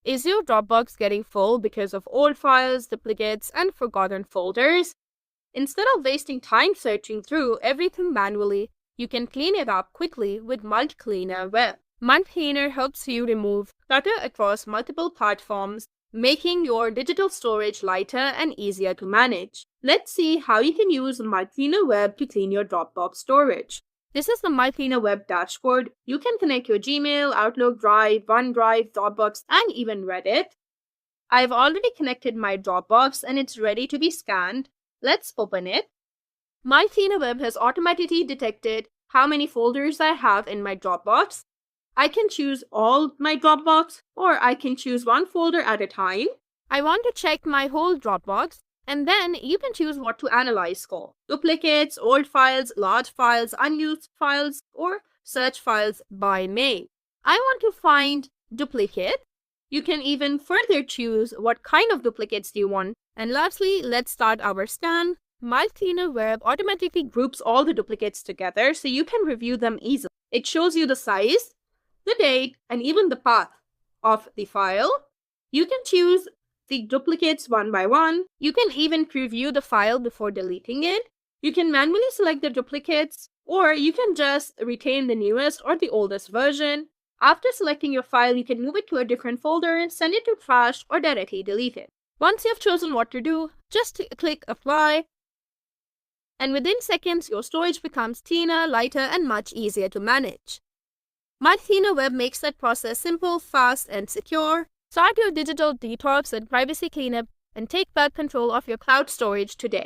Is your Dropbox getting full because of old files, duplicates, and forgotten folders? Instead of wasting time searching through everything manually, you can clean it up quickly with MultCleaner Web. MultCleaner helps you remove clutter across multiple platforms, making your digital storage lighter and easier to manage. Let's see how you can use MultCleaner Web to clean your Dropbox storage. This is the MultCleaner Web dashboard. You can connect your Gmail, Outlook, Drive, OneDrive, Dropbox, and even Reddit. I've already connected my Dropbox and it's ready to be scanned. Let's open it. MultCleaner Web has automatically detected how many folders I have in my Dropbox. I can choose all my Dropbox, or I can choose one folder at a time. I want to check my whole Dropbox, and then you can choose what to analyze for: duplicates, old files, large files, unused files, or search files by name. I want to find duplicate. You can even further choose what kind of duplicates you want. And lastly, let's start our scan. MultCleaner Web automatically groups all the duplicates together so you can review them easily. It shows you the size, the date, and even the path of the file. You can choose the duplicates one by one. You can even preview the file before deleting it. You can manually select the duplicates, or you can just retain the newest or the oldest version. After selecting your file, you can move it to a different folder, send it to trash, or directly delete it. Once you have chosen what to do, just click Apply. And within seconds, your storage becomes cleaner, lighter, and much easier to manage. MultCleaner Web makes that process simple, fast, and secure. Start your digital detox and privacy cleanup and take back control of your cloud storage today.